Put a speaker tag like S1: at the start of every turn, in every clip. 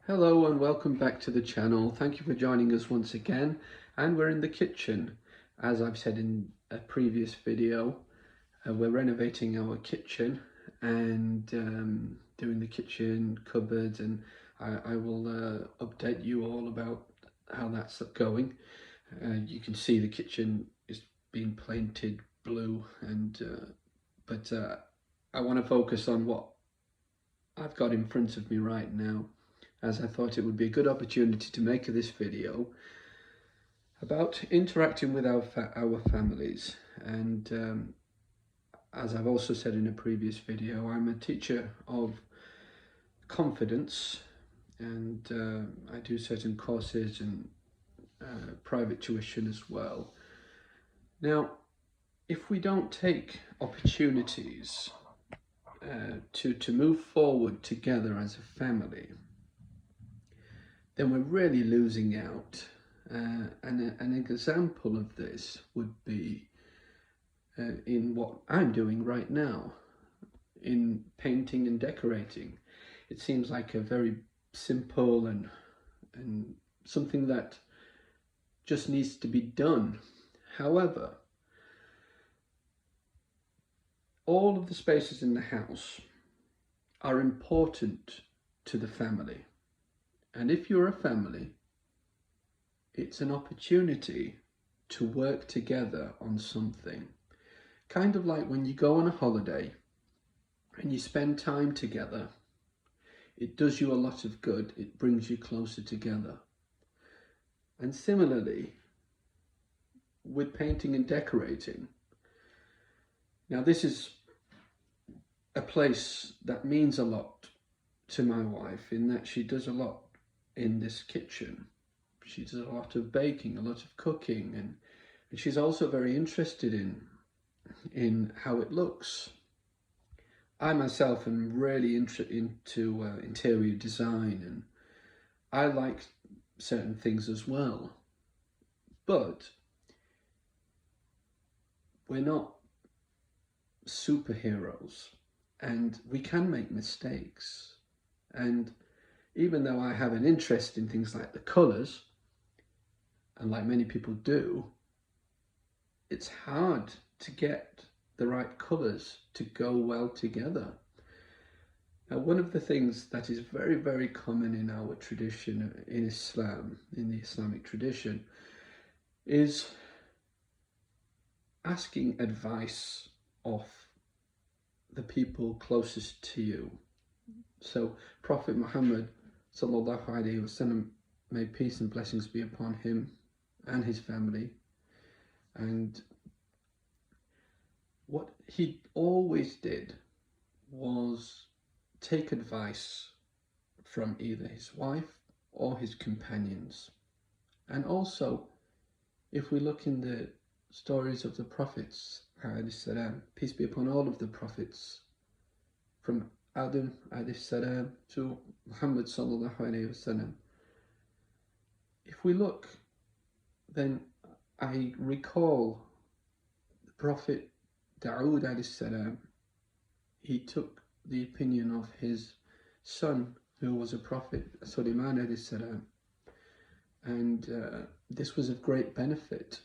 S1: Hello and welcome back to the channel. Thank you for joining us once again, and we're in the kitchen. As I've said in a previous video, we're renovating our kitchen and doing the kitchen cupboards, and I will update you all about how that's going. You can see the kitchen is being painted blue, and but I want to focus on what I've got in front of me right now, as I thought it would be a good opportunity to make this video about interacting with our families. And as I've also said in a previous video, I'm a teacher of confidence, and I do certain courses and private tuition as well. Now, if we don't take opportunities to move forward together as a family, then we're really losing out. And an example of this would be in what I'm doing right now, in painting and decorating. It seems like a very simple and something that just needs to be done. However, all of the spaces in the house are important to the family. And if you're a family, it's an opportunity to work together on something. Kind of like when you go on a holiday and you spend time together, it does you a lot of good. It brings you closer together. And similarly, with painting and decorating. Now, this is a place that means a lot to my wife, in that she does a lot in this kitchen. She does a lot of baking, a lot of cooking, and she's also very interested in how it looks. I myself am really into interior design, and I like certain things as well. But we're not superheroes, and we can make mistakes. And even though I have an interest in things like the colours, and like many people do, it's hard to get the right colours to go well together. Now, one of the things that is very, very common in our tradition, in Islam, in the Islamic tradition, is asking advice of the people closest to you. So Prophet Muhammad sallallahu alaihi wasallam, may peace and blessings be upon him and his family, and what he always did was take advice from either his wife or his companions. And also, if we look in the stories of the prophets, peace be upon all of the prophets, from Adam to Muhammad sallallahu alaihi wasallam, if we look, then I recall the Prophet Dawood alayhi salam. He took the opinion of his son, who was a prophet, Sulaiman alayhi salam, and this was of great benefit.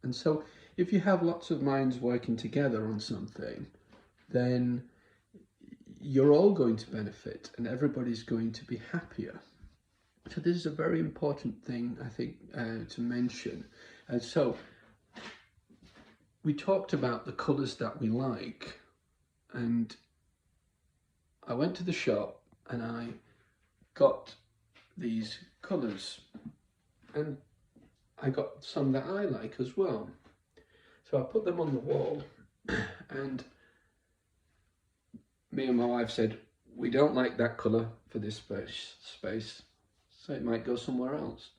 S1: And so if you have lots of minds working together on something, then you're all going to benefit and everybody's going to be happier. So this is a very important thing, I think, to mention. And so we talked about the colours that we like, and I went to the shop and I got these colours, and I got some that I like as well. So I put them on the wall, and me and my wife said, we don't like that colour for this space, so it might go somewhere else.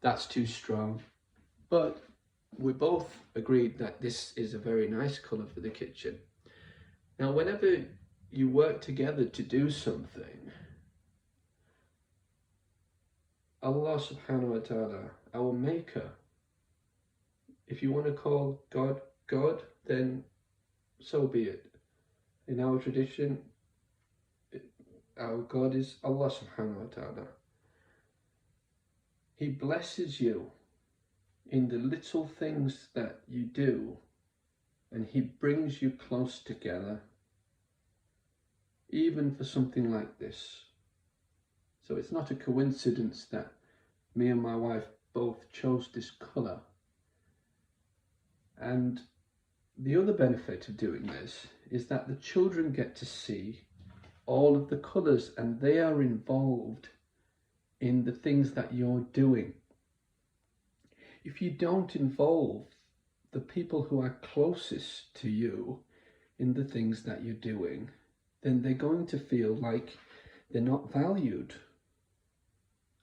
S1: That's too strong. But we both agreed that this is a very nice colour for the kitchen. Now, whenever you work together to do something, Allah subhanahu wa ta'ala, our maker, if you want to call God God, then so be it. In our tradition, our God is Allah subhanahu wa ta'ala. He blesses you in the little things that you do, and He brings you close together, even for something like this. So it's not a coincidence that me and my wife both chose this colour. And the other benefit of doing this is that the children get to see all of the colours, and they are involved in the things that you're doing. If you don't involve the people who are closest to you in the things that you're doing, then they're going to feel like they're not valued,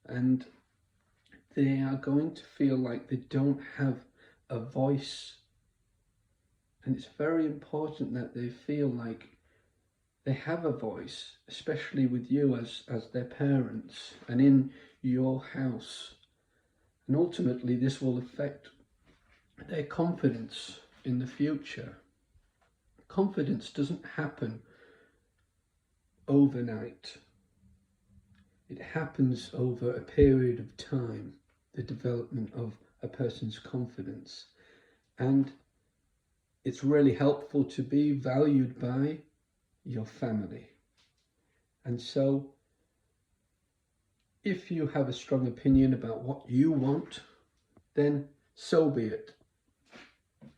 S1: and they are going to feel like they don't have a voice. And it's very important that they feel like they have a voice, especially with you as their parents and in your house. And ultimately this will affect their confidence in the future. Confidence doesn't happen overnight. It happens over a period of time, the development of a person's confidence. And it's really helpful to be valued by your family. And so, if you have a strong opinion about what you want, then so be it.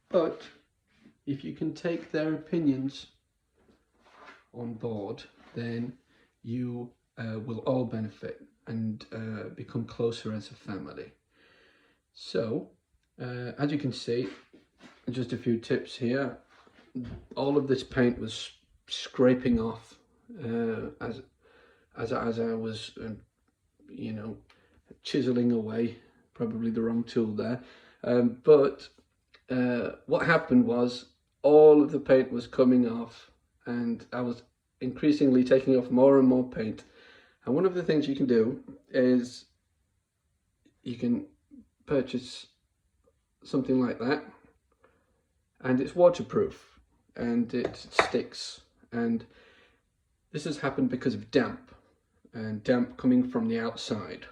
S1: But if you can take their opinions on board, then you will all benefit and become closer as a family. So, as you can see, just a few tips here. All of this paint was scraping off as I was, chiseling away. Probably the wrong tool there. But what happened was all of the paint was coming off, and I was increasingly taking off more and more paint. And one of the things you can do is you can purchase something like that, and it's waterproof and it sticks. And this has happened because of damp, and damp coming from the outside.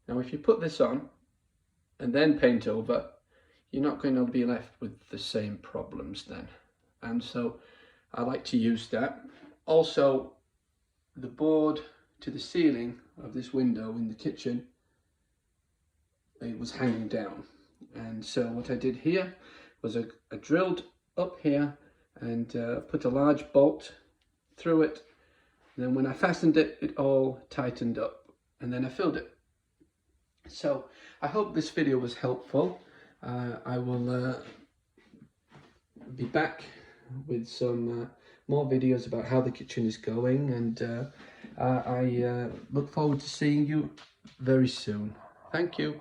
S1: Now if you put this on and then paint over, you're not going to be left with the same problems then. And so I like to use that. Also, the board to the ceiling of this window in the kitchen, it was hanging down. And so what I did here was I drilled up here and put a large bolt through it. And then when I fastened it, it all tightened up, and then I filled it. So I hope this video was helpful. I will be back with some more videos about how the kitchen is going, and I look forward to seeing you very soon. Thank you.